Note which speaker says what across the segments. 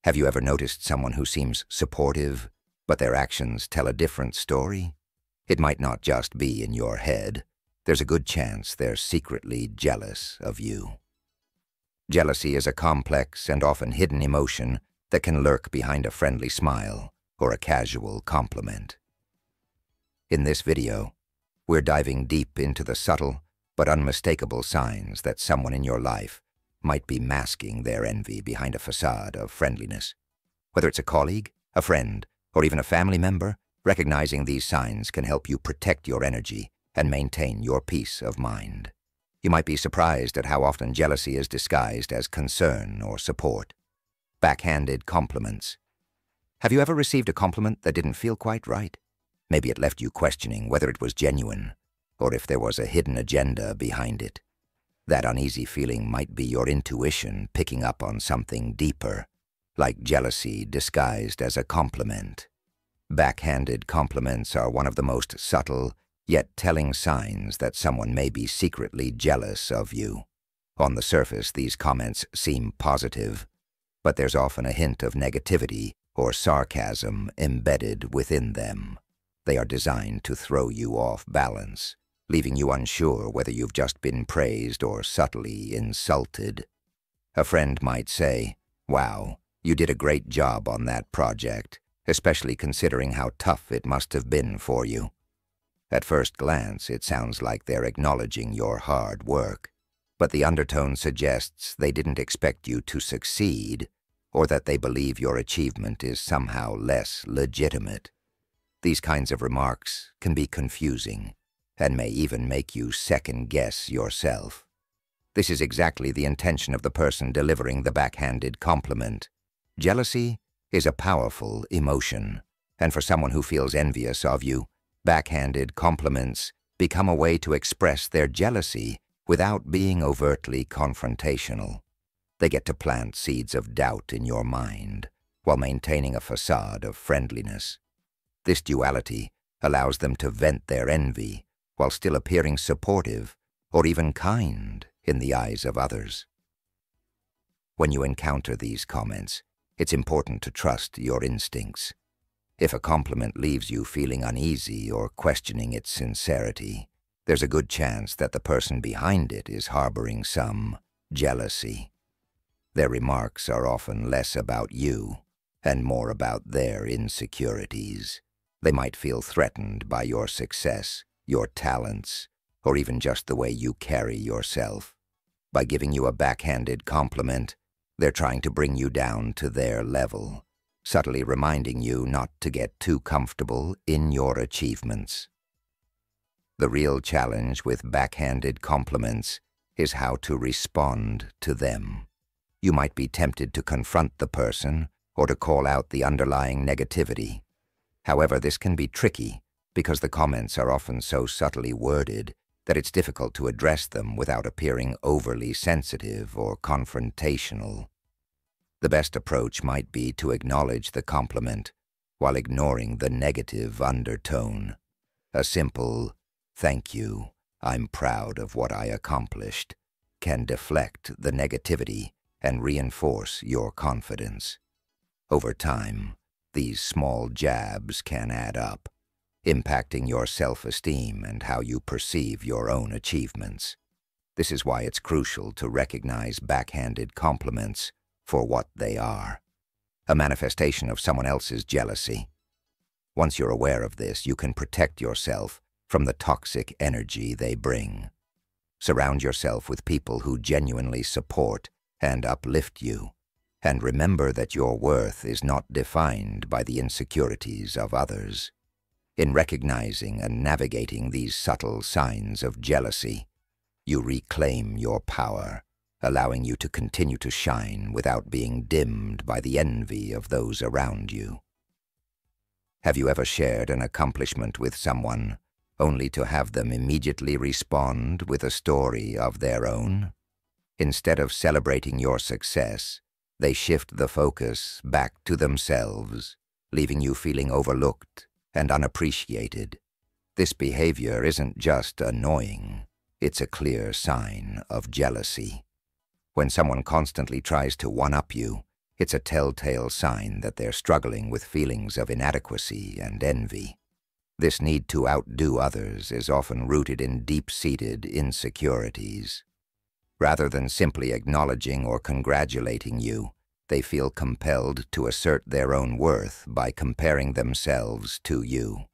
Speaker 1: Have you ever noticed someone who seems supportive, but their actions tell a different story? It might not just be in your head. There's a good chance they're secretly jealous of you. Jealousy is a complex and often hidden emotion that can lurk behind a friendly smile or a casual compliment. In this video, we're diving deep into the subtle but unmistakable signs that someone in your life might be masking their envy behind a facade of friendliness. Whether it's a colleague, a friend, or even a family member, recognizing these signs can help you protect your energy and maintain your peace of mind. You might be surprised at how often jealousy is disguised as concern or support. Backhanded compliments. Have you ever received a compliment that didn't feel quite right? Maybe it left you questioning whether it was genuine, or if there was a hidden agenda behind it. That uneasy feeling might be your intuition picking up on something deeper, like jealousy disguised as a compliment. Backhanded compliments are one of the most subtle, yet telling signs that someone may be secretly jealous of you. On the surface, these comments seem positive, but there's often a hint of negativity or sarcasm embedded within them. They are designed to throw you off balance, leaving you unsure whether you've just been praised or subtly insulted. A friend might say, "Wow, you did a great job on that project, especially considering how tough it must have been for you." At first glance, it sounds like they're acknowledging your hard work, but the undertone suggests they didn't expect you to succeed, or that they believe your achievement is somehow less legitimate. These kinds of remarks can be confusing, and may even make you second-guess yourself. This is exactly the intention of the person delivering the backhanded compliment. Jealousy is a powerful emotion, and for someone who feels envious of you, backhanded compliments become a way to express their jealousy without being overtly confrontational. They get to plant seeds of doubt in your mind while maintaining a facade of friendliness. This duality allows them to vent their envy while still appearing supportive or even kind in the eyes of others. When you encounter these comments, it's important to trust your instincts. If a compliment leaves you feeling uneasy or questioning its sincerity, there's a good chance that the person behind it is harboring some jealousy. Their remarks are often less about you and more about their insecurities. They might feel threatened by your success, your talents, or even just the way you carry yourself. By giving you a backhanded compliment, they're trying to bring you down to their level, subtly reminding you not to get too comfortable in your achievements. The real challenge with backhanded compliments is how to respond to them. You might be tempted to confront the person or to call out the underlying negativity. However, this can be tricky because the comments are often so subtly worded that it's difficult to address them without appearing overly sensitive or confrontational. The best approach might be to acknowledge the compliment while ignoring the negative undertone. A simple, "Thank you, I'm proud of what I accomplished," can deflect the negativity and reinforce your confidence. Over time, these small jabs can add up, impacting your self-esteem and how you perceive your own achievements. This is why it's crucial to recognize backhanded compliments for what they are: a manifestation of someone else's jealousy. Once you're aware of this, you can protect yourself from the toxic energy they bring. Surround yourself with people who genuinely support and uplift you, and remember that your worth is not defined by the insecurities of others. In recognizing and navigating these subtle signs of jealousy, you reclaim your power, allowing you to continue to shine without being dimmed by the envy of those around you. Have you ever shared an accomplishment with someone only to have them immediately respond with a story of their own? Instead of celebrating your success, they shift the focus back to themselves, leaving you feeling overlooked and unappreciated. This behavior isn't just annoying, it's a clear sign of jealousy. When someone constantly tries to one-up you, It's a telltale sign that they're struggling with feelings of inadequacy and envy. This need to outdo others is often rooted in deep-seated insecurities. Rather than simply acknowledging or congratulating you, they feel compelled to assert their own worth by comparing themselves to you.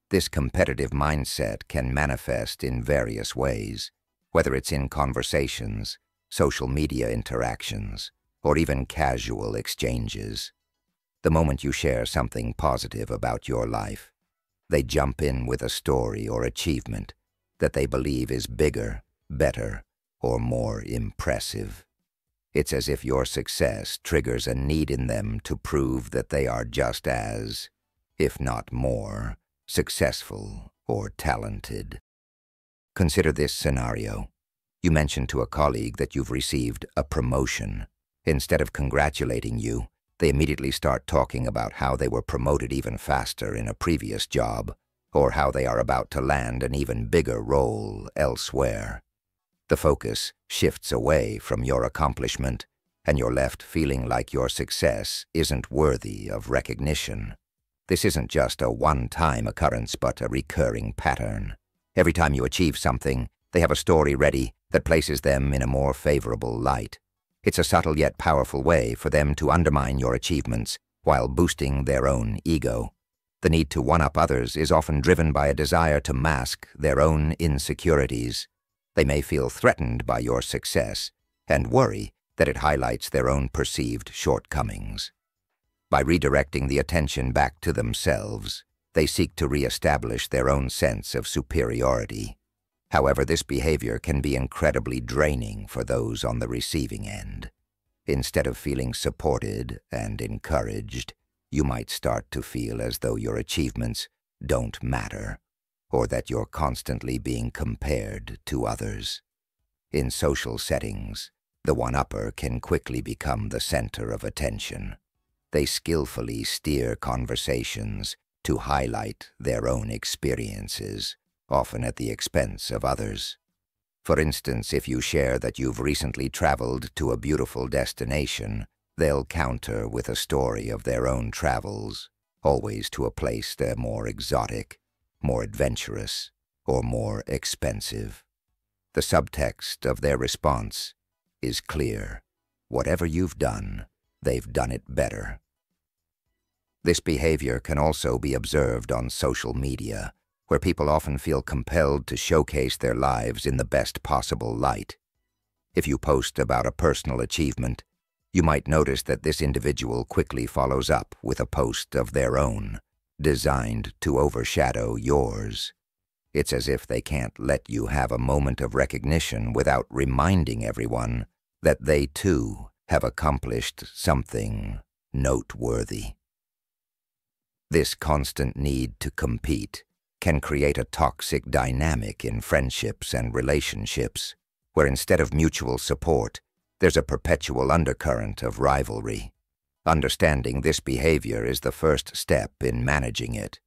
Speaker 1: This competitive mindset can manifest in various ways, whether it's in conversations, social media interactions, or even casual exchanges. The moment you share something positive about your life, they jump in with a story or achievement that they believe is bigger, better, or more impressive. It's as if your success triggers a need in them to prove that they are just as, if not more, successful or talented. Consider this scenario. You mention to a colleague that you've received a promotion. Instead of congratulating you, they immediately start talking about how they were promoted even faster in a previous job, or how they are about to land an even bigger role elsewhere. The focus shifts away from your accomplishment, and you're left feeling like your success isn't worthy of recognition. This isn't just a one-time occurrence, but a recurring pattern. Every time you achieve something, they have a story ready that places them in a more favorable light. It's a subtle yet powerful way for them to undermine your achievements while boosting their own ego. The need to one-up others is often driven by a desire to mask their own insecurities. They may feel threatened by your success and worry that it highlights their own perceived shortcomings. By redirecting the attention back to themselves, they seek to re-establish their own sense of superiority. However, this behavior can be incredibly draining for those on the receiving end. Instead of feeling supported and encouraged, you might start to feel as though your achievements don't matter, or that you're constantly being compared to others. In social settings, the one-upper can quickly become the center of attention. They skillfully steer conversations to highlight their own experiences, often at the expense of others. For instance, if you share that you've recently traveled to a beautiful destination, they'll counter with a story of their own travels, always to a place they're more exotic, more adventurous, or more expensive. The subtext of their response is clear. Whatever you've done, they've done it better. This behavior can also be observed on social media, where people often feel compelled to showcase their lives in the best possible light. If you post about a personal achievement, you might notice that this individual quickly follows up with a post of their own, designed to overshadow yours. It's as if they can't let you have a moment of recognition without reminding everyone that they too have accomplished something noteworthy. This constant need to compete can create a toxic dynamic in friendships and relationships, where instead of mutual support, there's a perpetual undercurrent of rivalry. Understanding this behavior is the first step in managing it.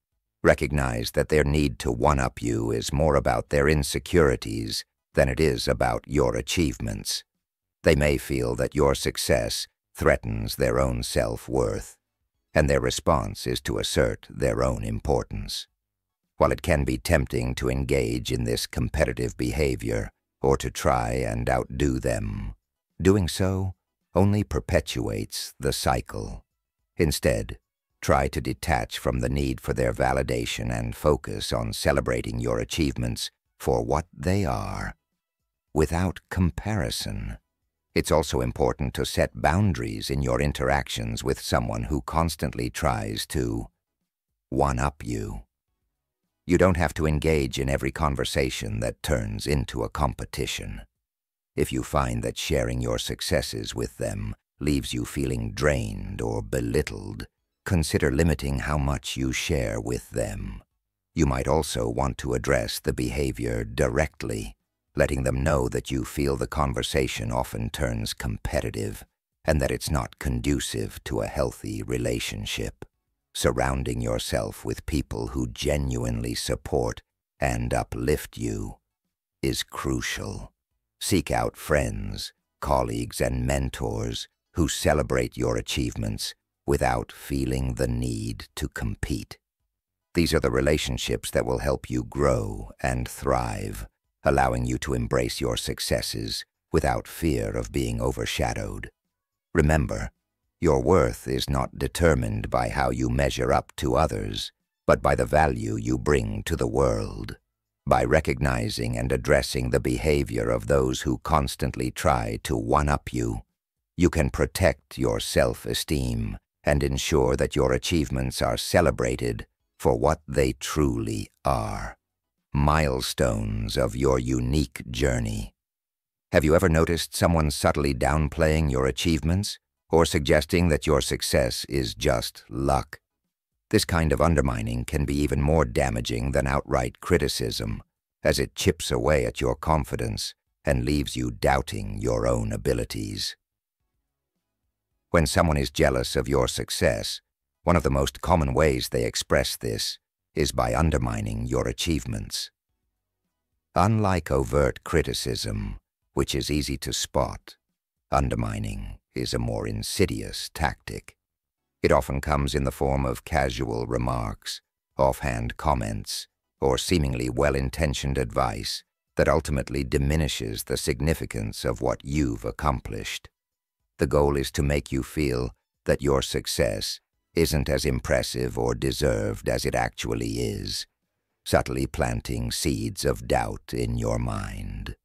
Speaker 1: Recognize that their need to one-up you is more about their insecurities than it is about your achievements. They may feel that your success threatens their own self-worth, and their response is to assert their own importance. While it can be tempting to engage in this competitive behavior or to try and outdo them, doing so only perpetuates the cycle. Instead, try to detach from the need for their validation and focus on celebrating your achievements for what they are, without comparison. It's also important to set boundaries in your interactions with someone who constantly tries to one-up you. You don't have to engage in every conversation that turns into a competition. If you find that sharing your successes with them leaves you feeling drained or belittled, consider limiting how much you share with them. You might also want to address the behavior directly, letting them know that you feel the conversation often turns competitive and that it's not conducive to a healthy relationship. Surrounding yourself with people who genuinely support and uplift you is crucial. Seek out friends, colleagues, and mentors who celebrate your achievements without feeling the need to compete. These are the relationships that will help you grow and thrive, allowing you to embrace your successes without fear of being overshadowed. Remember, your worth is not determined by how you measure up to others, but by the value you bring to the world. By recognizing and addressing the behavior of those who constantly try to one-up you, you can protect your self-esteem and ensure that your achievements are celebrated for what they truly are: milestones of your unique journey. Have you ever noticed someone subtly downplaying your achievements or suggesting that your success is just luck? This kind of undermining can be even more damaging than outright criticism, as it chips away at your confidence and leaves you doubting your own abilities. When someone is jealous of your success, one of the most common ways they express this is by undermining your achievements. Unlike overt criticism, which is easy to spot, undermining is a more insidious tactic. It often comes in the form of casual remarks, offhand comments, or seemingly well-intentioned advice that ultimately diminishes the significance of what you've accomplished. The goal is to make you feel that your success isn't as impressive or deserved as it actually is, subtly planting seeds of doubt in your mind.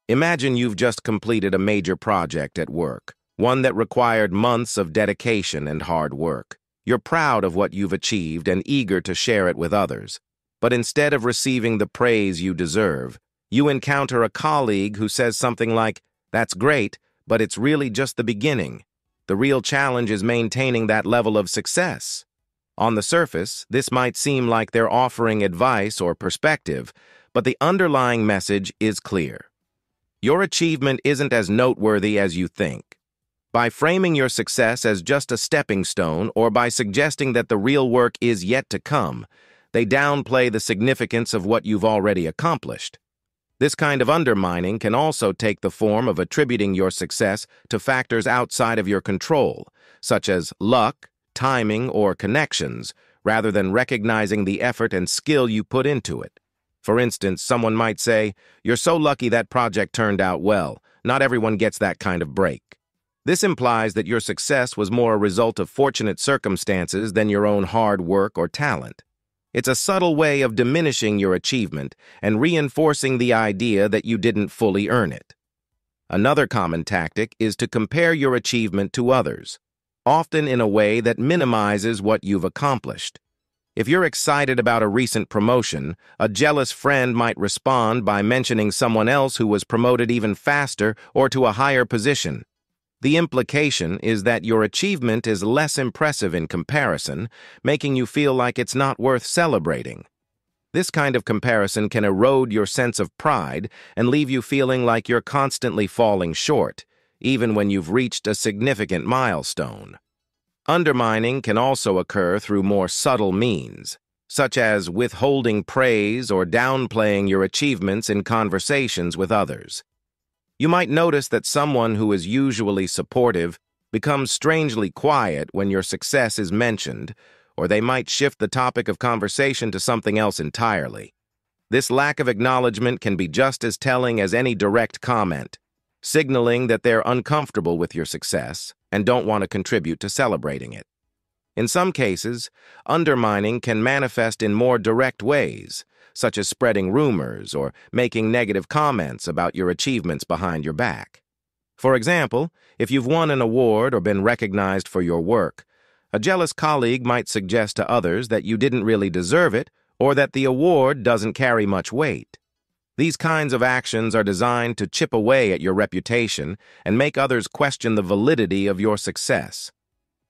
Speaker 2: Imagine you've just completed a major project at work, one that required months of dedication and hard work. You're proud of what you've achieved and eager to share it with others. But instead of receiving the praise you deserve, you encounter a colleague who says something like, "That's great, but it's really just the beginning. The real challenge is maintaining that level of success." On the surface, this might seem like they're offering advice or perspective, but the underlying message is clear. Your achievement isn't as noteworthy as you think. By framing your success as just a stepping stone or by suggesting that the real work is yet to come, they downplay the significance of what you've already accomplished. This kind of undermining can also take the form of attributing your success to factors outside of your control, such as luck, timing, or connections, rather than recognizing the effort and skill you put into it. For instance, someone might say, "You're so lucky that project turned out well. Not everyone gets that kind of break." This implies that your success was more a result of fortunate circumstances than your own hard work or talent. It's a subtle way of diminishing your achievement and reinforcing the idea that you didn't fully earn it. Another common tactic is to compare your achievement to others, often in a way that minimizes what you've accomplished. If you're excited about a recent promotion, a jealous friend might respond by mentioning someone else who was promoted even faster or to a higher position. The implication is that your achievement is less impressive in comparison, making you feel like it's not worth celebrating. This kind of comparison can erode your sense of pride and leave you feeling like you're constantly falling short, even when you've reached a significant milestone. Undermining can also occur through more subtle means, such as withholding praise or downplaying your achievements in conversations with others. You might notice that someone who is usually supportive becomes strangely quiet when your success is mentioned, or they might shift the topic of conversation to something else entirely. This lack of acknowledgement can be just as telling as any direct comment, signaling that they're uncomfortable with your success and don't want to contribute to celebrating it. In some cases, undermining can manifest in more direct ways, such as spreading rumors or making negative comments about your achievements behind your back. For example, if you've won an award or been recognized for your work, a jealous colleague might suggest to others that you didn't really deserve it or that the award doesn't carry much weight. These kinds of actions are designed to chip away at your reputation and make others question the validity of your success.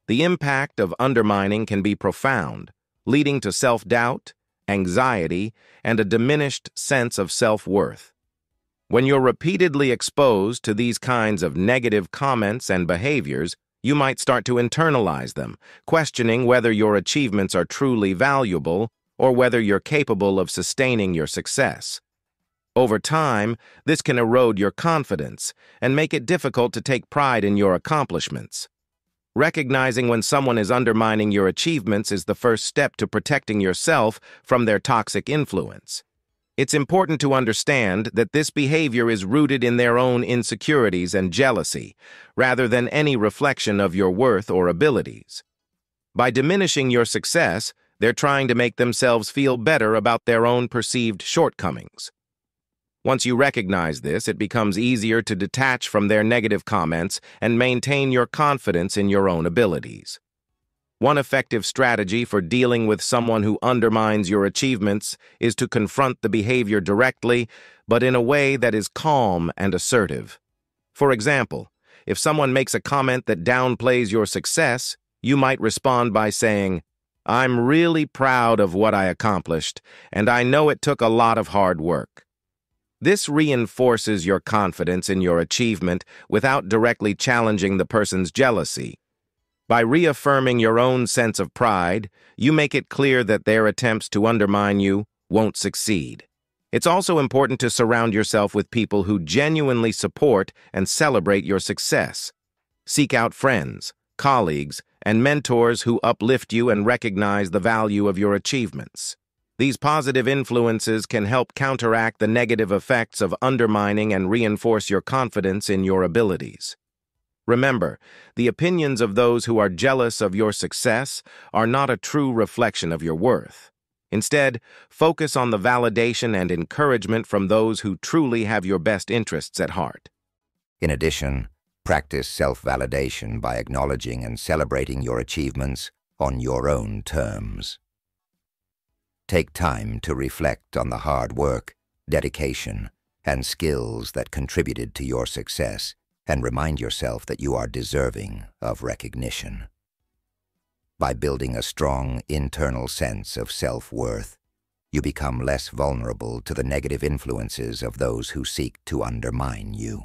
Speaker 2: The impact of undermining can be profound, leading to self-doubt, anxiety, and a diminished sense of self-worth. When you're repeatedly exposed to these kinds of negative comments and behaviors, you might start to internalize them, questioning whether your achievements are truly valuable or whether you're capable of sustaining your success. Over time, this can erode your confidence and make it difficult to take pride in your accomplishments. Recognizing when someone is undermining your achievements is the first step to protecting yourself from their toxic influence. It's important to understand that this behavior is rooted in their own insecurities and jealousy, rather than any reflection of your worth or abilities. By diminishing your success, they're trying to make themselves feel better about their own perceived shortcomings. Once you recognize this, it becomes easier to detach from their negative comments and maintain your confidence in your own abilities. One effective strategy for dealing with someone who undermines your achievements is to confront the behavior directly, but in a way that is calm and assertive. For example, if someone makes a comment that downplays your success, you might respond by saying, "I'm really proud of what I accomplished, and I know it took a lot of hard work." This reinforces your confidence in your achievement without directly challenging the person's jealousy. By reaffirming your own sense of pride, you make it clear that their attempts to undermine you won't succeed. It's also important to surround yourself with people who genuinely support and celebrate your success. Seek out friends, colleagues, and mentors who uplift you and recognize the value of your achievements. These positive influences can help counteract the negative effects of undermining and reinforce your confidence in your abilities. Remember, the opinions of those who are jealous of your success are not a true reflection of your worth. Instead, focus on the validation and encouragement from those who truly have your best interests at heart.
Speaker 1: In addition, practice self-validation by acknowledging and celebrating your achievements on your own terms. Take time to reflect on the hard work, dedication, and skills that contributed to your success, and remind yourself that you are deserving of recognition. By building a strong internal sense of self-worth, you become less vulnerable to the negative influences of those who seek to undermine you.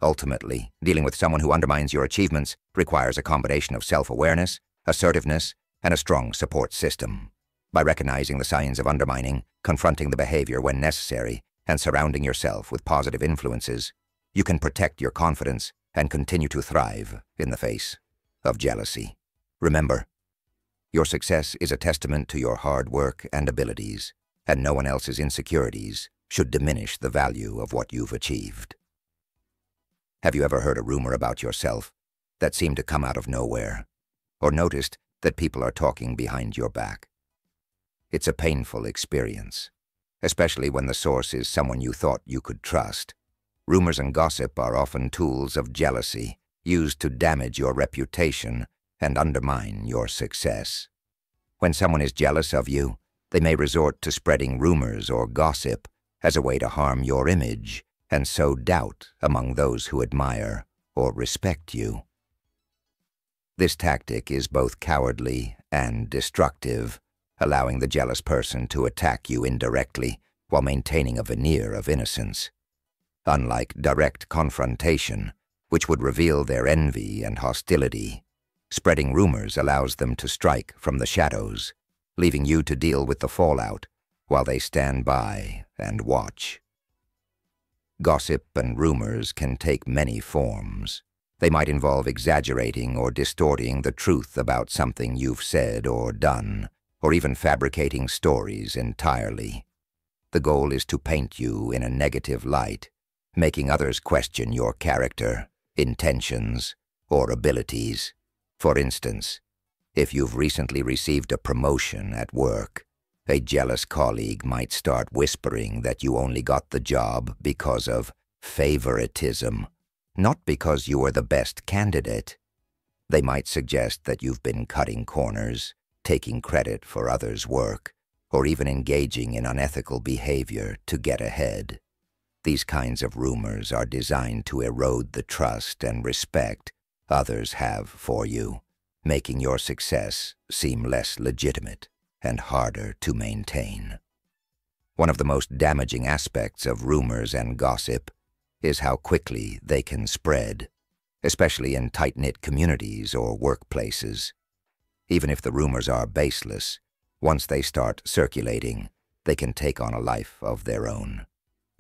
Speaker 1: Ultimately, dealing with someone who undermines your achievements requires a combination of self-awareness, assertiveness, and a strong support system. By recognizing the signs of undermining, confronting the behavior when necessary, and surrounding yourself with positive influences, you can protect your confidence and continue to thrive in the face of jealousy. Remember, your success is a testament to your hard work and abilities, and no one else's insecurities should diminish the value of what you've achieved. Have you ever heard a rumor about yourself that seemed to come out of nowhere, or noticed that people are talking behind your back? It's a painful experience, especially when the source is someone you thought you could trust. Rumors and gossip are often tools of jealousy, used to damage your reputation and undermine your success. When someone is jealous of you, they may resort to spreading rumors or gossip as a way to harm your image and sow doubt among those who admire or respect you. This tactic is both cowardly and destructive, allowing the jealous person to attack you indirectly while maintaining a veneer of innocence. Unlike direct confrontation, which would reveal their envy and hostility, spreading rumors allows them to strike from the shadows, leaving you to deal with the fallout while they stand by and watch. Gossip and rumors can take many forms. They might involve exaggerating or distorting the truth about something you've said or done, or even fabricating stories entirely. The goal is to paint you in a negative light, making others question your character, intentions, or abilities. For instance, if you've recently received a promotion at work, a jealous colleague might start whispering that you only got the job because of favoritism, not because you are the best candidate. They might suggest that you've been cutting corners, taking credit for others' work, or even engaging in unethical behavior to get ahead. These kinds of rumors are designed to erode the trust and respect others have for you, making your success seem less legitimate and harder to maintain. One of the most damaging aspects of rumors and gossip is how quickly they can spread, especially in tight-knit communities or workplaces. Even if the rumors are baseless, once they start circulating, they can take on a life of their own.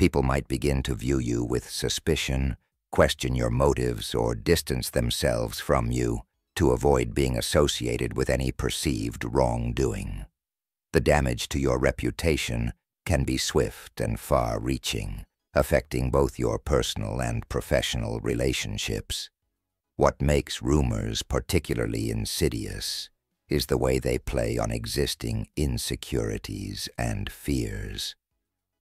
Speaker 1: People might begin to view you with suspicion, question your motives, or distance themselves from you to avoid being associated with any perceived wrongdoing. The damage to your reputation can be swift and far-reaching, affecting both your personal and professional relationships. What makes rumors particularly insidious is the way they play on existing insecurities and fears.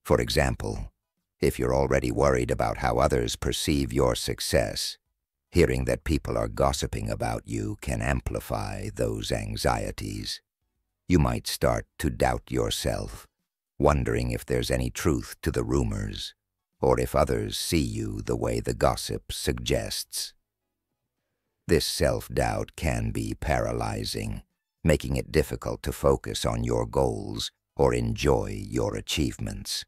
Speaker 1: For example, if you're already worried about how others perceive your success, hearing that people are gossiping about you can amplify those anxieties. You might start to doubt yourself, wondering if there's any truth to the rumors, or if others see you the way the gossip suggests. This self-doubt can be paralyzing, making it difficult to focus on your goals or enjoy your achievements.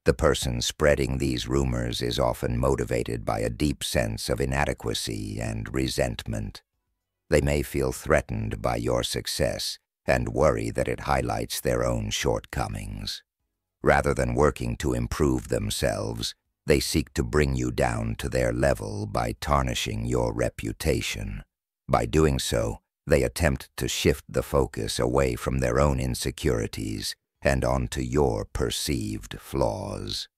Speaker 1: The person spreading these rumors is often motivated by a deep sense of inadequacy and resentment. They may feel threatened by your success and worry that it highlights their own shortcomings. Rather than working to improve themselves, they seek to bring you down to their level by tarnishing your reputation. By doing so, they attempt to shift the focus away from their own insecurities and onto your perceived flaws.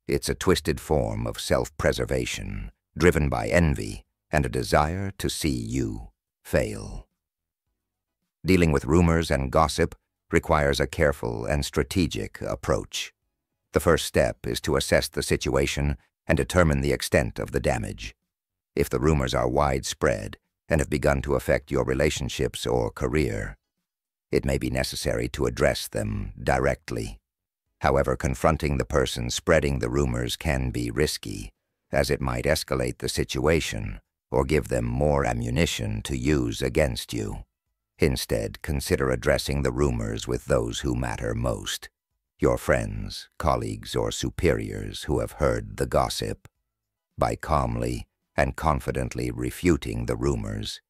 Speaker 1: It's a twisted form of self-preservation, driven by envy and a desire to see you fail. Dealing with rumors and gossip requires a careful and strategic approach. The first step is to assess the situation and determine the extent of the damage. If the rumors are widespread and have begun to affect your relationships or career, it may be necessary to address them directly. However, confronting the person spreading the rumors can be risky, as it might escalate the situation or give them more ammunition to use against you. Instead, consider addressing the rumors with those who matter most, your friends, colleagues, or superiors who have heard the gossip. By calmly and confidently refuting the rumors,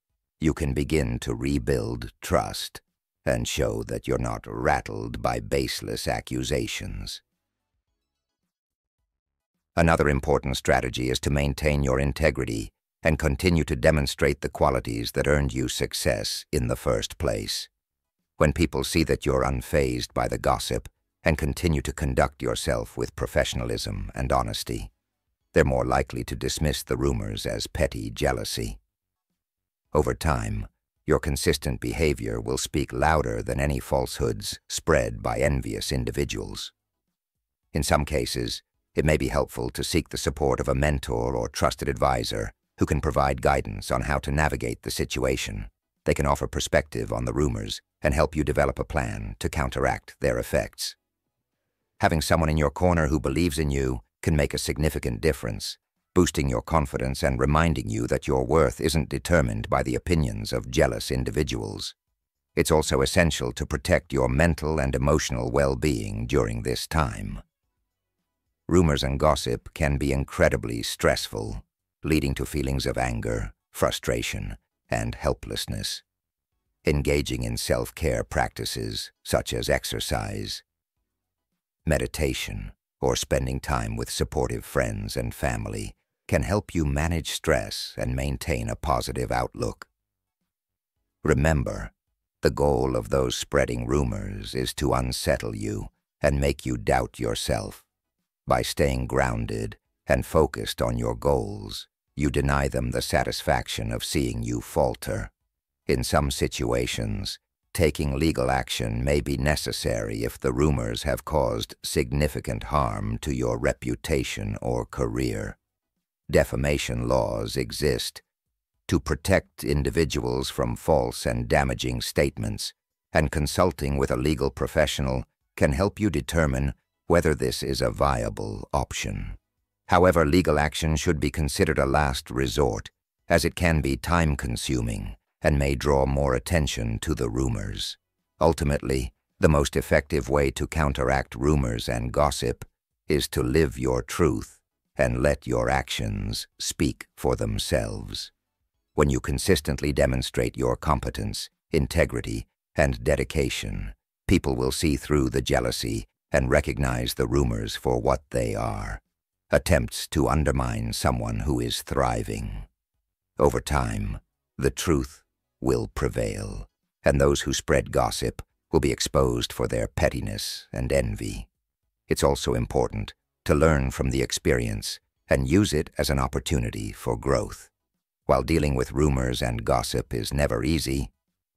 Speaker 1: you can begin to rebuild trust and show that you're not rattled by baseless accusations. Another important strategy is to maintain your integrity and continue to demonstrate the qualities that earned you success in the first place. When people see that you're unfazed by the gossip and continue to conduct yourself with professionalism and honesty, they're more likely to dismiss the rumors as petty jealousy. Over time, your consistent behavior will speak louder than any falsehoods spread by envious individuals. In some cases, it may be helpful to seek the support of a mentor or trusted advisor who can provide guidance on how to navigate the situation. They can offer perspective on the rumors and help you develop a plan to counteract their effects. Having someone in your corner who believes in you can make a significant difference, boosting your confidence and reminding you that your worth isn't determined by the opinions of jealous individuals. It's also essential to protect your mental and emotional well-being during this time. Rumors and gossip can be incredibly stressful, leading to feelings of anger, frustration, and helplessness. Engaging in self-care practices such as exercise, meditation, or spending time with supportive friends and family can help you manage stress and maintain a positive outlook. Remember, the goal of those spreading rumors is to unsettle you and make you doubt yourself. By staying grounded and focused on your goals, you deny them the satisfaction of seeing you falter. In some situations, taking legal action may be necessary if the rumors have caused significant harm to your reputation or career. Defamation laws exist to protect individuals from false and damaging statements, and consulting with a legal professional can help you determine whether this is a viable option. However, legal action should be considered a last resort, as it can be time-consuming and may draw more attention to the rumors. Ultimately, the most effective way to counteract rumors and gossip is to live your truth and let your actions speak for themselves. When you consistently demonstrate your competence, integrity, and dedication, people will see through the jealousy and recognize the rumors for what they are, attempts to undermine someone who is thriving. Over time, the truth will prevail, and those who spread gossip will be exposed for their pettiness and envy. It's also important to learn from the experience and use it as an opportunity for growth. While dealing with rumors and gossip is never easy,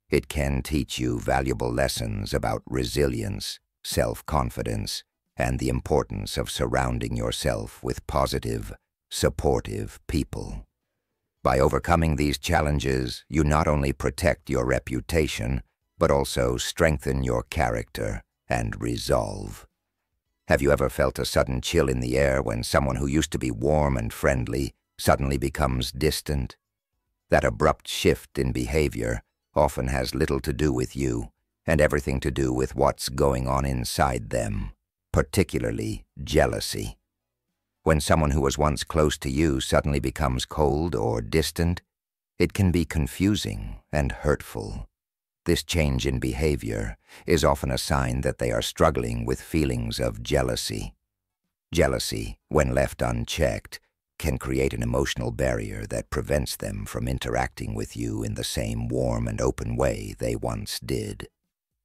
Speaker 1: it can teach you valuable lessons about resilience, self-confidence, and the importance of surrounding yourself with positive, supportive people. By overcoming these challenges, you not only protect your reputation, but also strengthen your character and resolve. Have you ever felt a sudden chill in the air when someone who used to be warm and friendly suddenly becomes distant? That abrupt shift in behavior often has little to do with you and everything to do with what's going on inside them, particularly jealousy. When someone who was once close to you suddenly becomes cold or distant, it can be confusing and hurtful. This change in behavior is often a sign that they are struggling with feelings of jealousy. Jealousy, when left unchecked, can create an emotional barrier that prevents them from interacting with you in the same warm and open way they once did.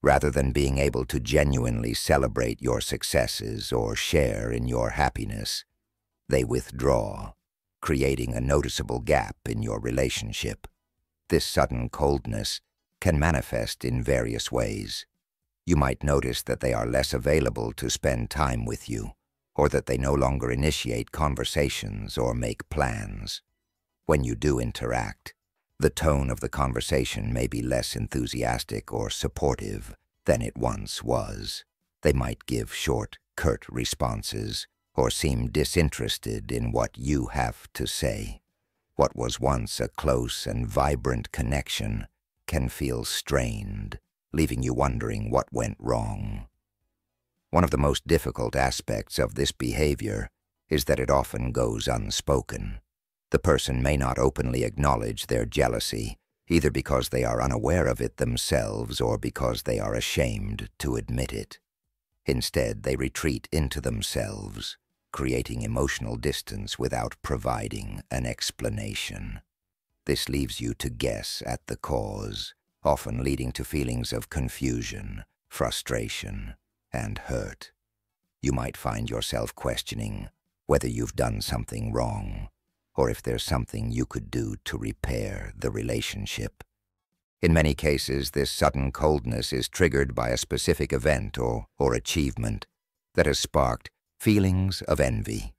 Speaker 1: Rather than being able to genuinely celebrate your successes or share in your happiness, they withdraw, creating a noticeable gap in your relationship. This sudden coldness can manifest in various ways. You might notice that they are less available to spend time with you, or that they no longer initiate conversations or make plans. When you do interact, the tone of the conversation may be less enthusiastic or supportive than it once was. They might give short, curt responses or seem disinterested in what you have to say. What was once a close and vibrant connection can feel strained, leaving you wondering what went wrong. One of the most difficult aspects of this behavior is that it often goes unspoken. The person may not openly acknowledge their jealousy, either because they are unaware of it themselves or because they are ashamed to admit it. Instead, they retreat into themselves, creating emotional distance without providing an explanation. This leaves you to guess at the cause, often leading to feelings of confusion, frustration, and hurt. You might find yourself questioning whether you've done something wrong, or if there's something you could do to repair the relationship. In many cases, this sudden coldness is triggered by a specific event or achievement that has sparked feelings of envy.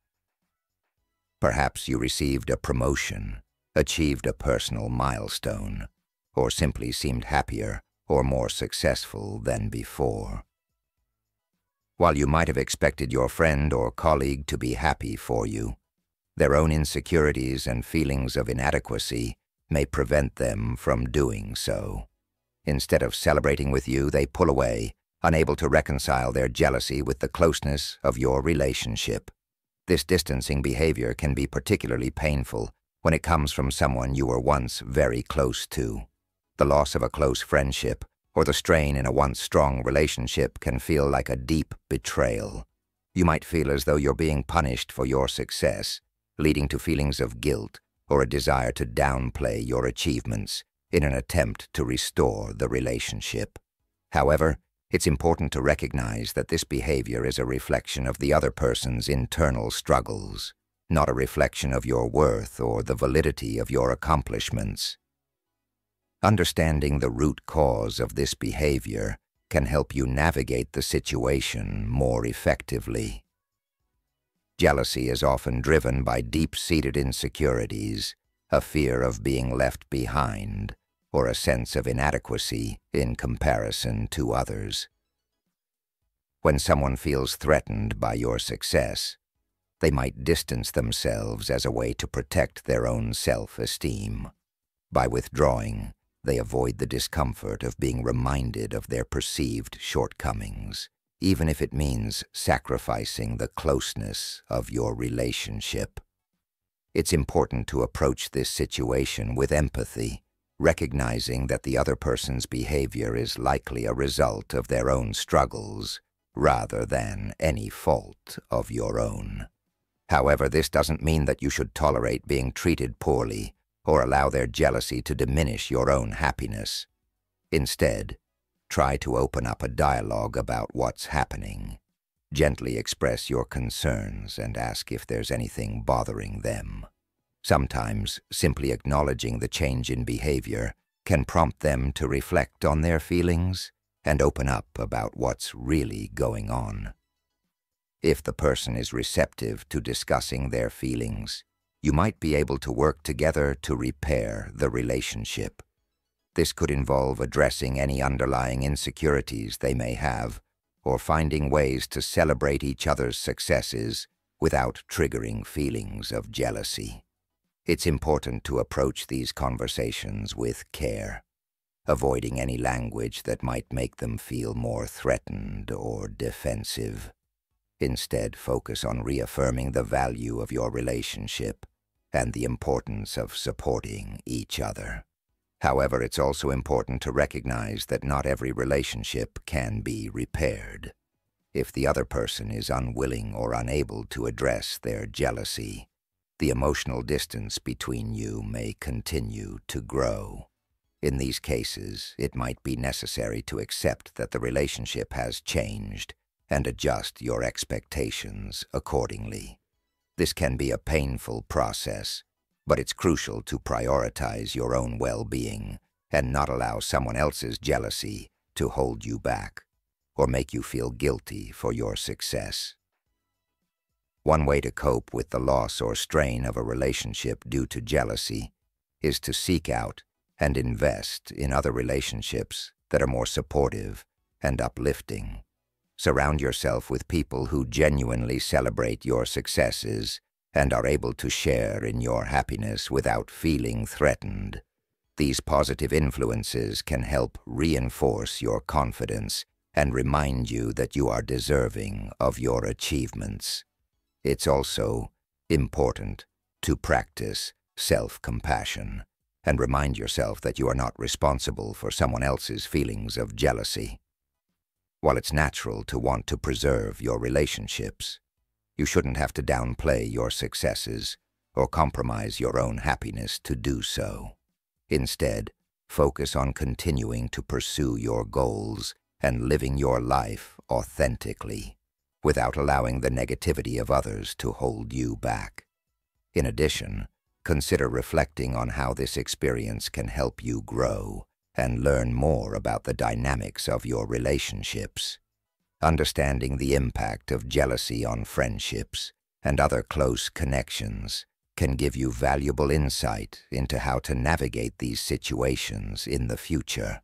Speaker 1: Perhaps you received a promotion, achieved a personal milestone, or simply seemed happier or more successful than before. While you might have expected your friend or colleague to be happy for you, their own insecurities and feelings of inadequacy may prevent them from doing so. Instead of celebrating with you, they pull away, unable to reconcile their jealousy with the closeness of your relationship. This distancing behavior can be particularly painful when it comes from someone you were once very close to. The loss of a close friendship or the strain in a once strong relationship can feel like a deep betrayal. You might feel as though you're being punished for your success, leading to feelings of guilt or a desire to downplay your achievements in an attempt to restore the relationship. However, it's important to recognize that this behavior is a reflection of the other person's internal struggles, not a reflection of your worth or the validity of your accomplishments. Understanding the root cause of this behavior can help you navigate the situation more effectively. Jealousy is often driven by deep-seated insecurities, a fear of being left behind, or a sense of inadequacy in comparison to others. When someone feels threatened by your success, they might distance themselves as a way to protect their own self-esteem. By withdrawing, they avoid the discomfort of being reminded of their perceived shortcomings, even if it means sacrificing the closeness of your relationship. It's important to approach this situation with empathy, recognizing that the other person's behavior is likely a result of their own struggles rather than any fault of your own. However, this doesn't mean that you should tolerate being treated poorly or allow their jealousy to diminish your own happiness. Instead, try to open up a dialogue about what's happening. Gently express your concerns and ask if there's anything bothering them. Sometimes, simply acknowledging the change in behavior can prompt them to reflect on their feelings and open up about what's really going on. If the person is receptive to discussing their feelings, you might be able to work together to repair the relationship. This could involve addressing any underlying insecurities they may have, or finding ways to celebrate each other's successes without triggering feelings of jealousy. It's important to approach these conversations with care, avoiding any language that might make them feel more threatened or defensive. Instead, focus on reaffirming the value of your relationship and the importance of supporting each other. However, it's also important to recognize that not every relationship can be repaired. If the other person is unwilling or unable to address their jealousy, the emotional distance between you may continue to grow. In these cases, it might be necessary to accept that the relationship has changed and adjust your expectations accordingly. This can be a painful process, but it's crucial to prioritize your own well-being and not allow someone else's jealousy to hold you back or make you feel guilty for your success. One way to cope with the loss or strain of a relationship due to jealousy is to seek out and invest in other relationships that are more supportive and uplifting. Surround yourself with people who genuinely celebrate your successes and are able to share in your happiness without feeling threatened. These positive influences can help reinforce your confidence and remind you that you are deserving of your achievements. It's also important to practice self-compassion and remind yourself that you are not responsible for someone else's feelings of jealousy. While it's natural to want to preserve your relationships, you shouldn't have to downplay your successes or compromise your own happiness to do so. Instead, focus on continuing to pursue your goals and living your life authentically, without allowing the negativity of others to hold you back. In addition, consider reflecting on how this experience can help you grow and learn more about the dynamics of your relationships. Understanding the impact of jealousy on friendships and other close connections can give you valuable insight into how to navigate these situations in the future.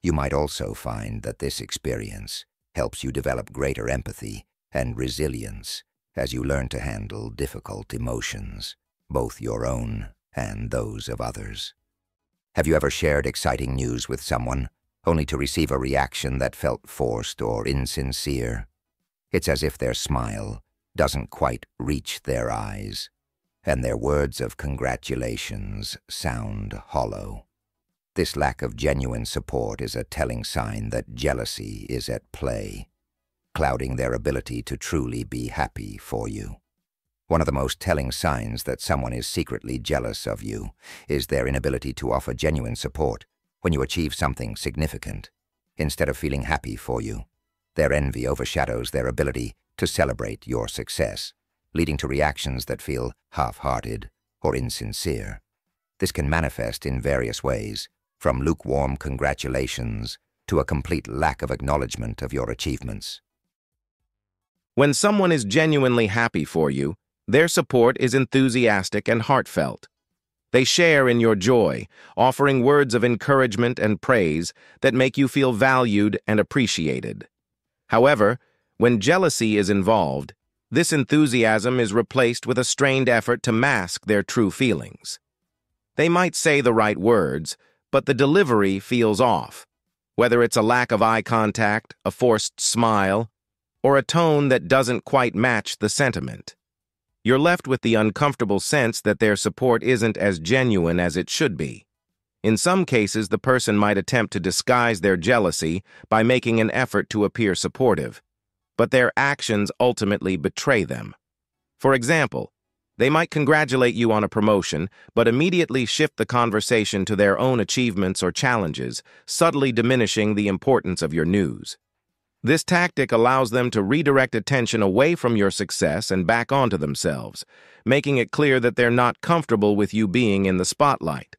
Speaker 1: You might also find that this experience helps you develop greater empathy and resilience as you learn to handle difficult emotions, both your own and those of others. Have you ever shared exciting news with someone, only to receive a reaction that felt forced or insincere? It's as if their smile doesn't quite reach their eyes, and their words of congratulations sound hollow. This lack of genuine support is a telling sign that jealousy is at play, clouding their ability to truly be happy for you. One of the most telling signs that someone is secretly jealous of you is their inability to offer genuine support when you achieve something significant. Instead of feeling happy for you, their envy overshadows their ability to celebrate your success, leading to reactions that feel half-hearted or insincere. This can manifest in various ways, from lukewarm congratulations to a complete lack of acknowledgement of your achievements.
Speaker 2: When someone is genuinely happy for you, their support is enthusiastic and heartfelt. They share in your joy, offering words of encouragement and praise that make you feel valued and appreciated. However, when jealousy is involved, this enthusiasm is replaced with a strained effort to mask their true feelings. They might say the right words, but the delivery feels off, whether it's a lack of eye contact, a forced smile, or a tone that doesn't quite match the sentiment. You're left with the uncomfortable sense that their support isn't as genuine as it should be. In some cases, the person might attempt to disguise their jealousy by making an effort to appear supportive, but their actions ultimately betray them. For example, they might congratulate you on a promotion, but immediately shift the conversation to their own achievements or challenges, subtly diminishing the importance of your news. This tactic allows them to redirect attention away from your success and back onto themselves, making it clear that they're not comfortable with you being in the spotlight.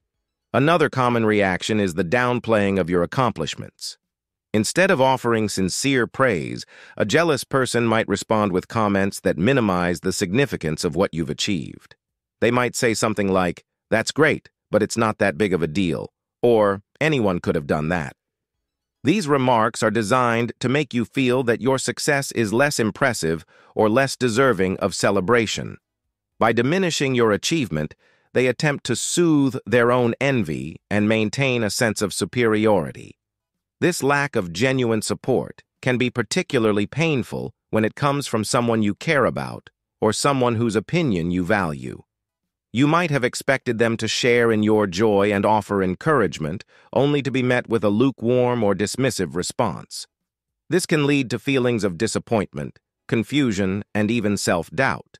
Speaker 2: Another common reaction is the downplaying of your accomplishments. Instead of offering sincere praise, a jealous person might respond with comments that minimize the significance of what you've achieved. They might say something like, "That's great, but it's not that big of a deal," or "Anyone could have done that." These remarks are designed to make you feel that your success is less impressive or less deserving of celebration. By diminishing your achievement, they attempt to soothe their own envy and maintain a sense of superiority. This lack of genuine support can be particularly painful when it comes from someone you care about or someone whose opinion you value. You might have expected them to share in your joy and offer encouragement, only to be met with a lukewarm or dismissive response. This can lead to feelings of disappointment, confusion, and even self-doubt,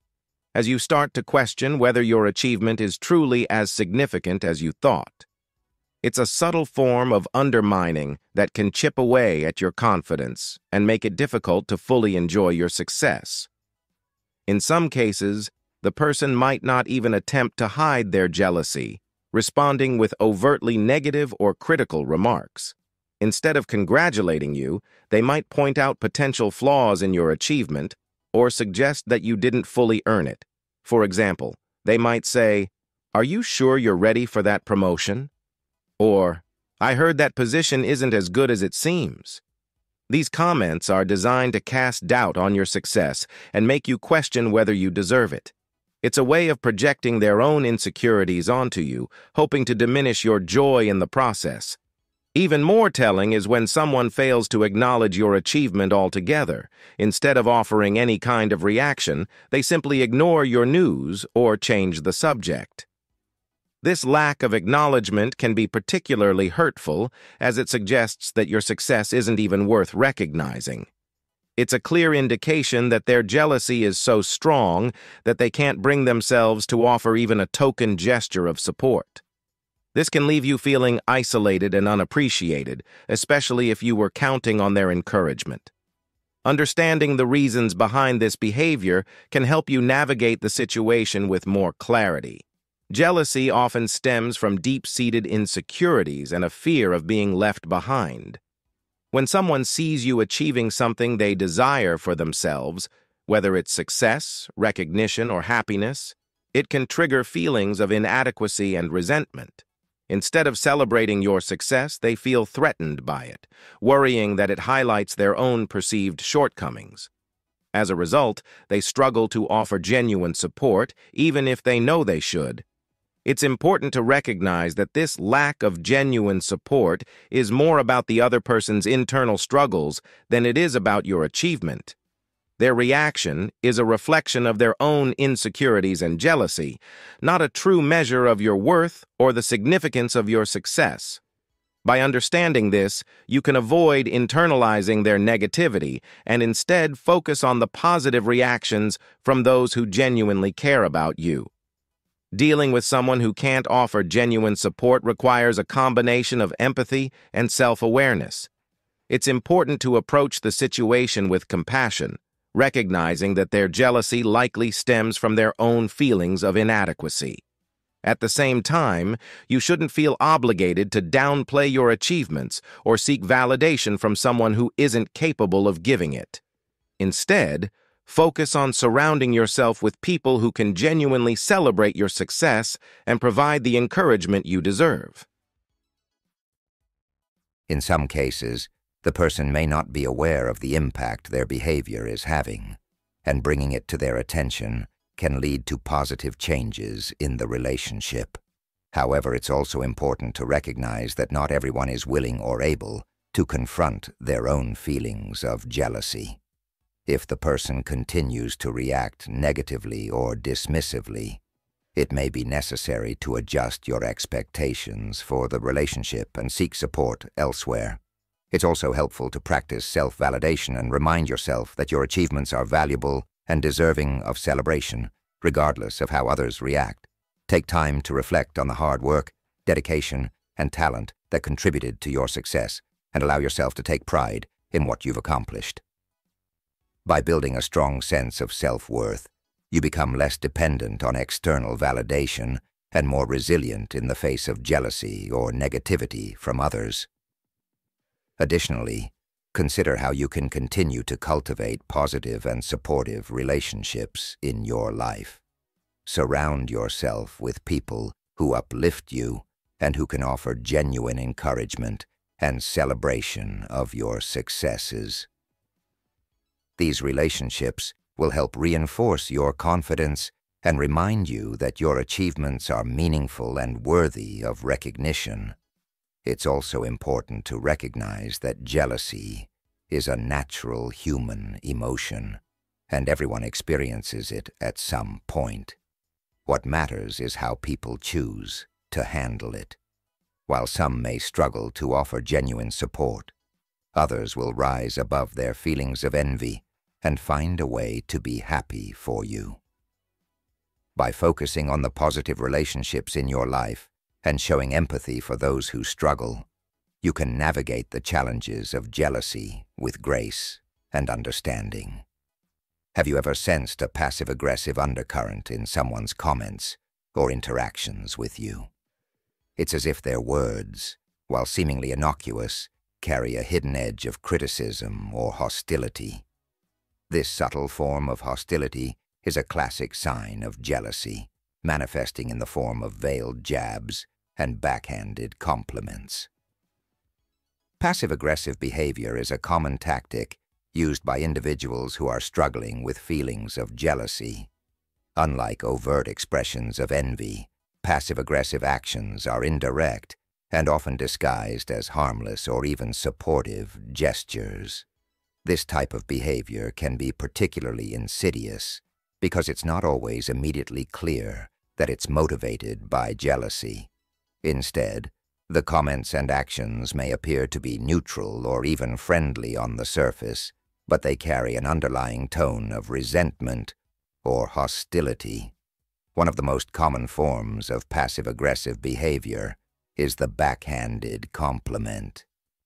Speaker 2: as you start to question whether your achievement is truly as significant as you thought. It's a subtle form of undermining that can chip away at your confidence and make it difficult to fully enjoy your success. In some cases, the person might not even attempt to hide their jealousy, responding with overtly negative or critical remarks. Instead of congratulating you, they might point out potential flaws in your achievement or suggest that you didn't fully earn it. For example, they might say, "Are you sure you're ready for that promotion?" Or, "I heard that position isn't as good as it seems." These comments are designed to cast doubt on your success and make you question whether you deserve it. It's a way of projecting their own insecurities onto you, hoping to diminish your joy in the process. Even more telling is when someone fails to acknowledge your achievement altogether. Instead of offering any kind of reaction, they simply ignore your news or change the subject. This lack of acknowledgement can be particularly hurtful, as it suggests that your success isn't even worth recognizing. It's a clear indication that their jealousy is so strong that they can't bring themselves to offer even a token gesture of support. This can leave you feeling isolated and unappreciated, especially if you were counting on their encouragement. Understanding the reasons behind this behavior can help you navigate the situation with more clarity. Jealousy often stems from deep-seated insecurities and a fear of being left behind. When someone sees you achieving something they desire for themselves, whether it's success, recognition, or happiness, it can trigger feelings of inadequacy and resentment. Instead of celebrating your success, they feel threatened by it, worrying that it highlights their own perceived shortcomings. As a result, they struggle to offer genuine support, even if they know they should. It's important to recognize that this lack of genuine support is more about the other person's internal struggles than it is about your achievement. Their reaction is a reflection of their own insecurities and jealousy, not a true measure of your worth or the significance of your success. By understanding this, you can avoid internalizing their negativity and instead focus on the positive reactions from those who genuinely care about you. Dealing with someone who can't offer genuine support requires a combination of empathy and self-awareness. It's important to approach the situation with compassion, recognizing that their jealousy likely stems from their own feelings of inadequacy. At the same time, you shouldn't feel obligated to downplay your achievements or seek validation from someone who isn't capable of giving it. Instead, focus on surrounding yourself with people who can genuinely celebrate your success and provide the encouragement you deserve.
Speaker 1: In some cases, the person may not be aware of the impact their behavior is having, and bringing it to their attention can lead to positive changes in the relationship. However, it's also important to recognize that not everyone is willing or able to confront their own feelings of jealousy. If the person continues to react negatively or dismissively, it may be necessary to adjust your expectations for the relationship and seek support elsewhere. It's also helpful to practice self-validation and remind yourself that your achievements are valuable and deserving of celebration, regardless of how others react. Take time to reflect on the hard work, dedication, and talent that contributed to your success, and allow yourself to take pride in what you've accomplished. By building a strong sense of self-worth, you become less dependent on external validation and more resilient in the face of jealousy or negativity from others. Additionally, consider how you can continue to cultivate positive and supportive relationships in your life. Surround yourself with people who uplift you and who can offer genuine encouragement and celebration of your successes. These relationships will help reinforce your confidence and remind you that your achievements are meaningful and worthy of recognition. It's also important to recognize that jealousy is a natural human emotion, and everyone experiences it at some point. What matters is how people choose to handle it. While some may struggle to offer genuine support, others will rise above their feelings of envy and find a way to be happy for you. By focusing on the positive relationships in your life and showing empathy for those who struggle, you can navigate the challenges of jealousy with grace and understanding. Have you ever sensed a passive-aggressive undercurrent in someone's comments or interactions with you? It's as if their words, while seemingly innocuous, carry a hidden edge of criticism or hostility. This subtle form of hostility is a classic sign of jealousy, manifesting in the form of veiled jabs and backhanded compliments. Passive-aggressive behavior is a common tactic used by individuals who are struggling with feelings of jealousy. Unlike overt expressions of envy, passive-aggressive actions are indirect and often disguised as harmless or even supportive gestures. This type of behavior can be particularly insidious because it's not always immediately clear that it's motivated by jealousy. Instead, the comments and actions may appear to be neutral or even friendly on the surface, but they carry an underlying tone of resentment or hostility. One of the most common forms of passive-aggressive behavior is the backhanded compliment.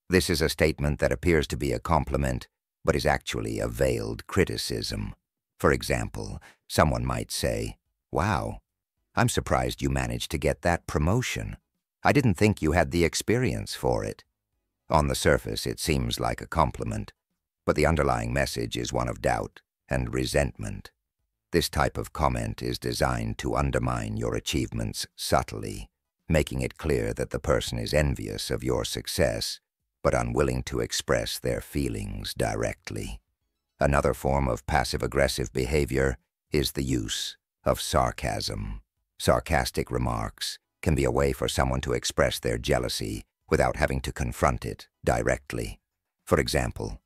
Speaker 1: This is a statement that appears to be a compliment, but is actually a veiled criticism. For example, someone might say, "Wow, I'm surprised you managed to get that promotion. I didn't think you had the experience for it." On the surface, it seems like a compliment, but the underlying message is one of doubt and resentment. This type of comment is designed to undermine your achievements subtly, making it clear that the person is envious of your success, but unwilling to express their feelings directly. Another form of passive-aggressive behavior is the use of sarcasm. Sarcastic remarks can be a way for someone to express their jealousy without having to confront it directly. For example,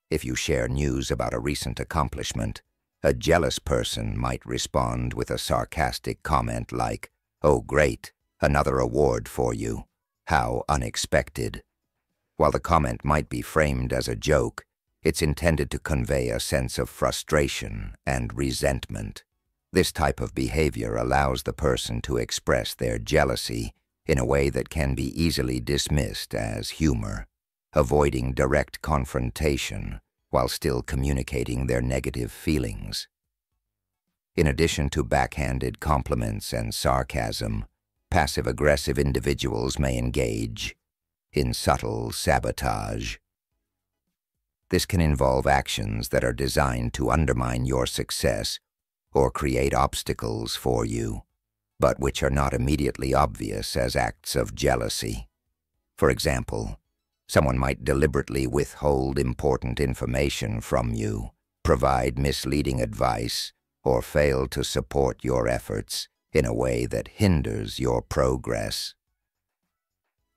Speaker 1: if you share news about a recent accomplishment, a jealous person might respond with a sarcastic comment like, "Oh great, another award for you. How unexpected." While the comment might be framed as a joke, it's intended to convey a sense of frustration and resentment. This type of behavior allows the person to express their jealousy in a way that can be easily dismissed as humor, avoiding direct confrontation while still communicating their negative feelings. In addition to backhanded compliments and sarcasm, passive-aggressive individuals may engage in subtle sabotage. This can involve actions that are designed to undermine your success or create obstacles for you, but which are not immediately obvious as acts of jealousy. For example, someone might deliberately withhold important information from you, provide misleading advice, or fail to support your efforts in a way that hinders your progress.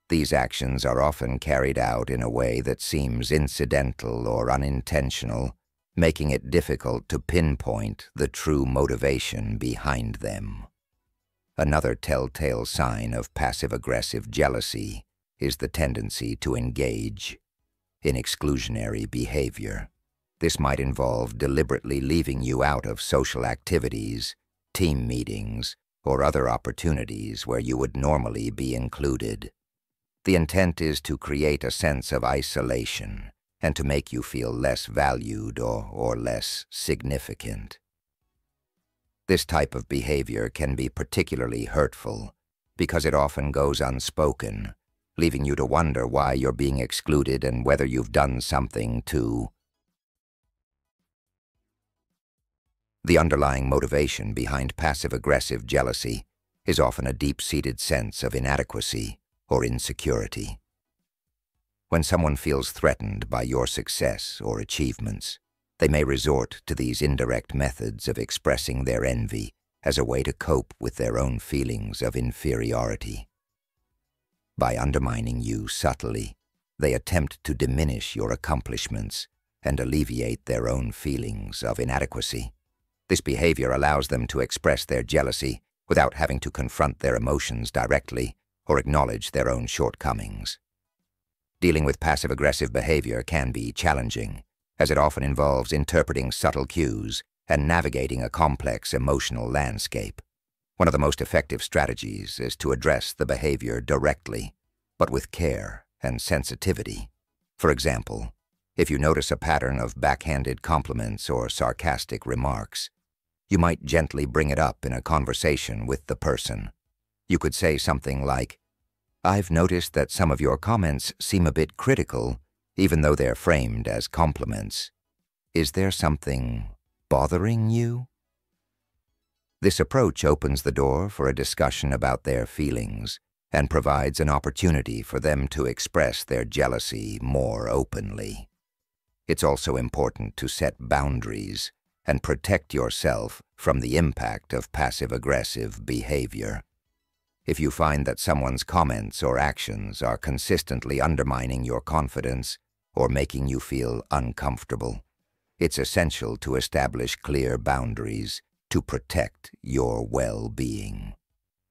Speaker 1: These actions are often carried out in a way that seems incidental or unintentional, making it difficult to pinpoint the true motivation behind them. Another telltale sign of passive-aggressive jealousy is the tendency to engage in exclusionary behavior. This might involve deliberately leaving you out of social activities, team meetings, or other opportunities where you would normally be included. The intent is to create a sense of isolation and to make you feel less valued or less significant. This type of behavior can be particularly hurtful because it often goes unspoken, leaving you to wonder why you're being excluded and whether you've done something to. The underlying motivation behind passive-aggressive jealousy is often a deep-seated sense of inadequacy or insecurity. When someone feels threatened by your success or achievements, they may resort to these indirect methods of expressing their envy as a way to cope with their own feelings of inferiority. By undermining you subtly, they attempt to diminish your accomplishments and alleviate their own feelings of inadequacy. This behavior allows them to express their jealousy without having to confront their emotions directly or acknowledge their own shortcomings. Dealing with passive-aggressive behavior can be challenging, as it often involves interpreting subtle cues and navigating a complex emotional landscape. One of the most effective strategies is to address the behavior directly, but with care and sensitivity. For example, if you notice a pattern of backhanded compliments or sarcastic remarks, you might gently bring it up in a conversation with the person. You could say something like, "I've noticed that some of your comments seem a bit critical, even though they're framed as compliments. Is there something bothering you?" This approach opens the door for a discussion about their feelings and provides an opportunity for them to express their jealousy more openly. It's also important to set boundaries and protect yourself from the impact of passive-aggressive behavior. If you find that someone's comments or actions are consistently undermining your confidence or making you feel uncomfortable, it's essential to establish clear boundaries to protect your well-being.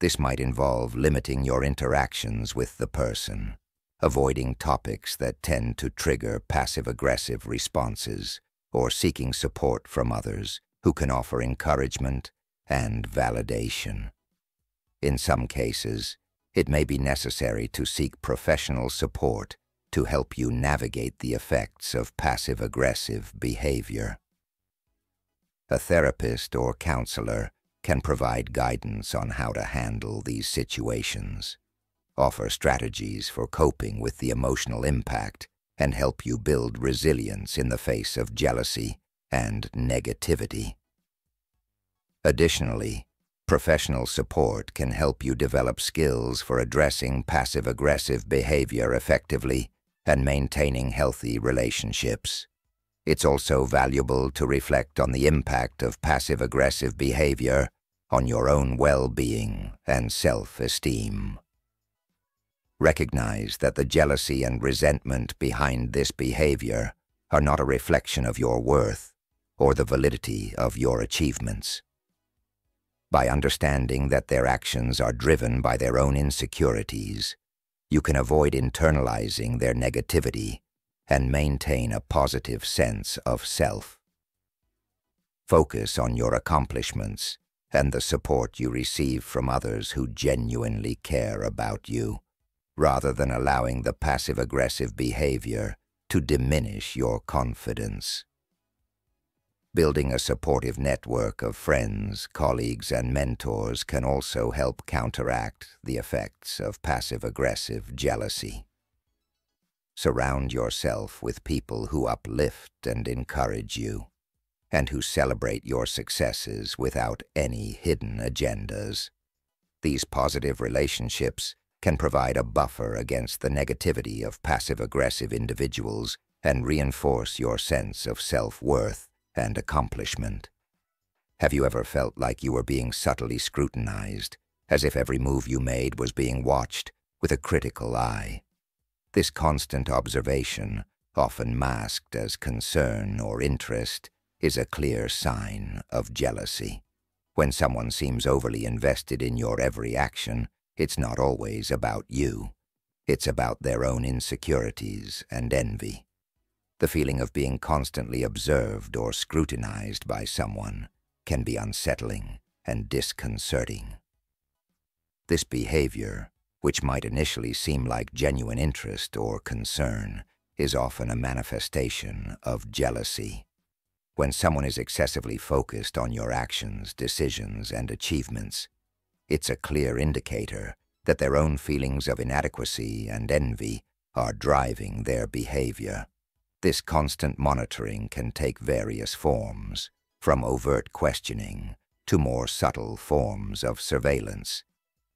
Speaker 1: This might involve limiting your interactions with the person, avoiding topics that tend to trigger passive-aggressive responses, or seeking support from others who can offer encouragement and validation. In some cases, it may be necessary to seek professional support to help you navigate the effects of passive-aggressive behavior. A therapist or counselor can provide guidance on how to handle these situations, offer strategies for coping with the emotional impact, and help you build resilience in the face of jealousy and negativity. Additionally, professional support can help you develop skills for addressing passive-aggressive behavior effectively and maintaining healthy relationships. It's also valuable to reflect on the impact of passive-aggressive behavior on your own well-being and self-esteem. Recognize that the jealousy and resentment behind this behavior are not a reflection of your worth or the validity of your achievements. By understanding that their actions are driven by their own insecurities, you can avoid internalizing their negativity and maintain a positive sense of self. Focus on your accomplishments and the support you receive from others who genuinely care about you, rather than allowing the passive-aggressive behavior to diminish your confidence. Building a supportive network of friends, colleagues, and mentors can also help counteract the effects of passive-aggressive jealousy. Surround yourself with people who uplift and encourage you, and who celebrate your successes without any hidden agendas. These positive relationships can provide a buffer against the negativity of passive-aggressive individuals and reinforce your sense of self-worth and accomplishment. Have you ever felt like you were being subtly scrutinized, as if every move you made was being watched with a critical eye? This constant observation, often masked as concern or interest, is a clear sign of jealousy. When someone seems overly invested in your every action, it's not always about you. It's about their own insecurities and envy. The feeling of being constantly observed or scrutinized by someone can be unsettling and disconcerting. This behavior, which might initially seem like genuine interest or concern, is often a manifestation of jealousy. When someone is excessively focused on your actions, decisions, and achievements, it's a clear indicator that their own feelings of inadequacy and envy are driving their behavior. This constant monitoring can take various forms, from overt questioning to more subtle forms of surveillance,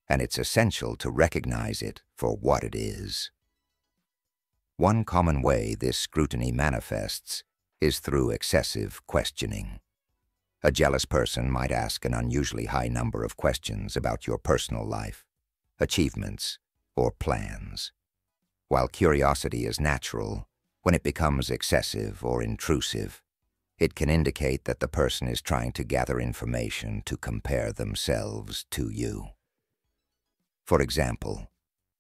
Speaker 1: and it's essential to recognize it for what it is. One common way this scrutiny manifests is through excessive questioning. A jealous person might ask an unusually high number of questions about your personal life, achievements, or plans. While curiosity is natural, when it becomes excessive or intrusive, it can indicate that the person is trying to gather information to compare themselves to you. For example,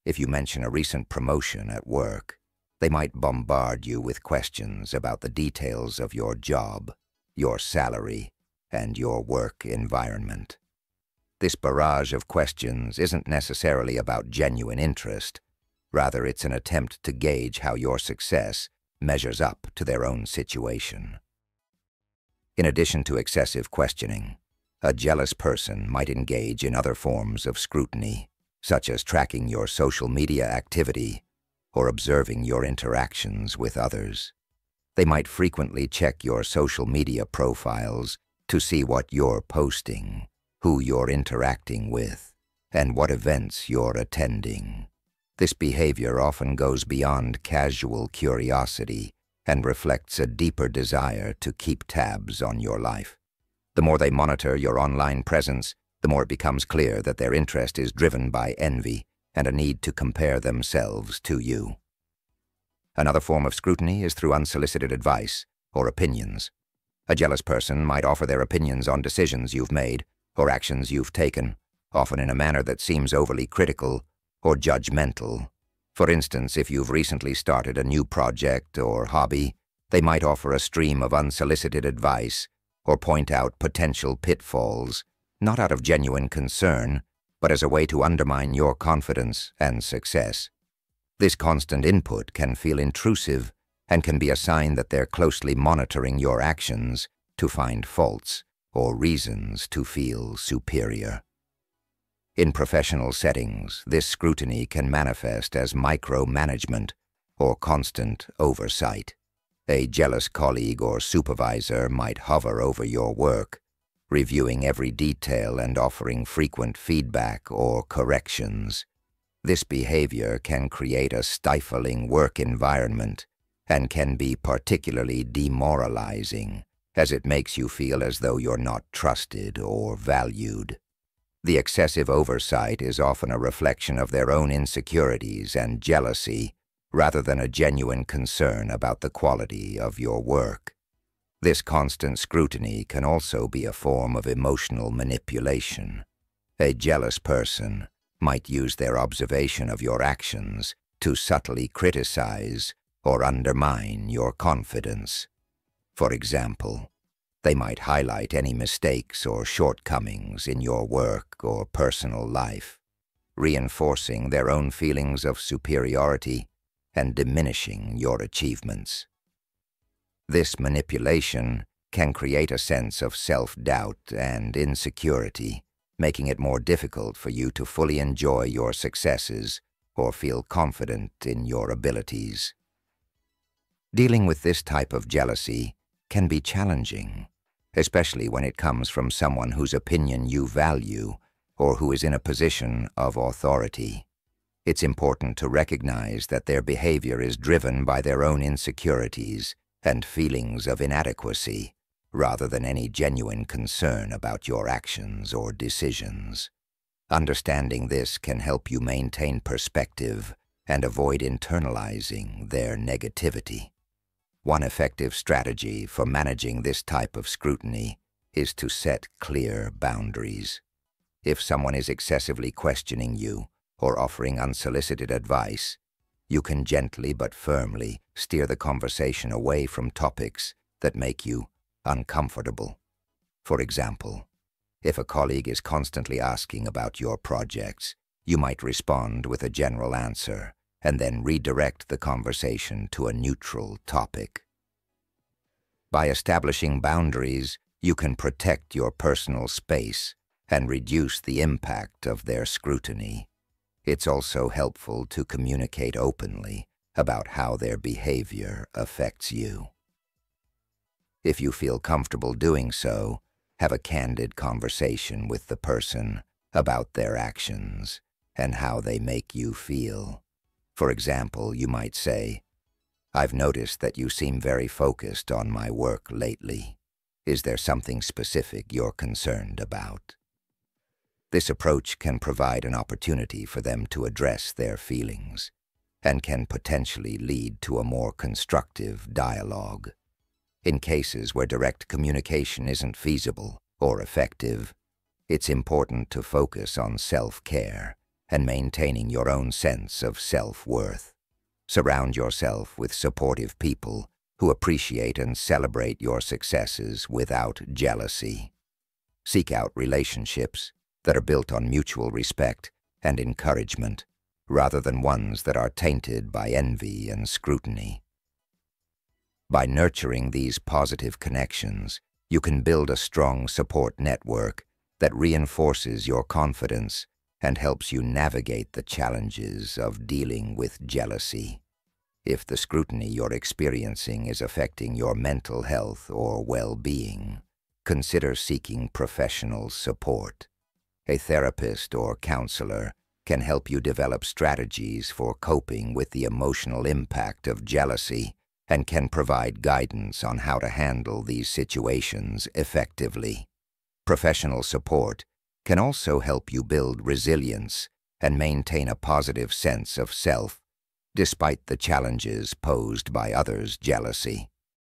Speaker 1: if you mention a recent promotion at work, they might bombard you with questions about the details of your job, your salary, and your work environment. This barrage of questions isn't necessarily about genuine interest. Rather, it's an attempt to gauge how your success measures up to their own situation. In addition to excessive questioning, a jealous person might engage in other forms of scrutiny, such as tracking your social media activity or observing your interactions with others. They might frequently check your social media profiles to see what you're posting, who you're interacting with, and what events you're attending. This behavior often goes beyond casual curiosity and reflects a deeper desire to keep tabs on your life. The more they monitor your online presence, the more it becomes clear that their interest is driven by envy and a need to compare themselves to you. Another form of scrutiny is through unsolicited advice or opinions. A jealous person might offer their opinions on decisions you've made or actions you've taken, often in a manner that seems overly critical or judgmental. For instance, if you've recently started a new project or hobby, they might offer a stream of unsolicited advice or point out potential pitfalls, not out of genuine concern, but as a way to undermine your confidence and success. This constant input can feel intrusive and can be a sign that they're closely monitoring your actions to find faults or reasons to feel superior. In professional settings, this scrutiny can manifest as micromanagement or constant oversight. A jealous colleague or supervisor might hover over your work, reviewing every detail and offering frequent feedback or corrections. This behavior can create a stifling work environment and can be particularly demoralizing, as it makes you feel as though you're not trusted or valued. The excessive oversight is often a reflection of their own insecurities and jealousy, rather than a genuine concern about the quality of your work. This constant scrutiny can also be a form of emotional manipulation. A jealous person might use their observation of your actions to subtly criticize or undermine your confidence. For example, they might highlight any mistakes or shortcomings in your work or personal life, reinforcing their own feelings of superiority and diminishing your achievements. This manipulation can create a sense of self-doubt and insecurity, making it more difficult for you to fully enjoy your successes or feel confident in your abilities. Dealing with this type of jealousy can be challenging, especially when it comes from someone whose opinion you value or who is in a position of authority. It's important to recognize that their behavior is driven by their own insecurities and feelings of inadequacy, rather than any genuine concern about your actions or decisions. Understanding this can help you maintain perspective and avoid internalizing their negativity. One effective strategy for managing this type of scrutiny is to set clear boundaries. If someone is excessively questioning you or offering unsolicited advice, you can gently but firmly steer the conversation away from topics that make you uncomfortable. For example, if a colleague is constantly asking about your projects, you might respond with a general answer and then redirect the conversation to a neutral topic. By establishing boundaries, you can protect your personal space and reduce the impact of their scrutiny. It's also helpful to communicate openly about how their behavior affects you. If you feel comfortable doing so, have a candid conversation with the person about their actions and how they make you feel. For example, you might say, "I've noticed that you seem very focused on my work lately. Is there something specific you're concerned about?" This approach can provide an opportunity for them to address their feelings and can potentially lead to a more constructive dialogue. In cases where direct communication isn't feasible or effective, it's important to focus on self-care and maintaining your own sense of self-worth. Surround yourself with supportive people who appreciate and celebrate your successes without jealousy. Seek out relationships that are built on mutual respect and encouragement, rather than ones that are tainted by envy and scrutiny. By nurturing these positive connections, you can build a strong support network that reinforces your confidence and helps you navigate the challenges of dealing with jealousy. If the scrutiny you're experiencing is affecting your mental health or well-being, consider seeking professional support. A therapist or counselor can help you develop strategies for coping with the emotional impact of jealousy and can provide guidance on how to handle these situations effectively. Professional support can also help you build resilience and maintain a positive sense of self, despite the challenges posed by others' jealousy.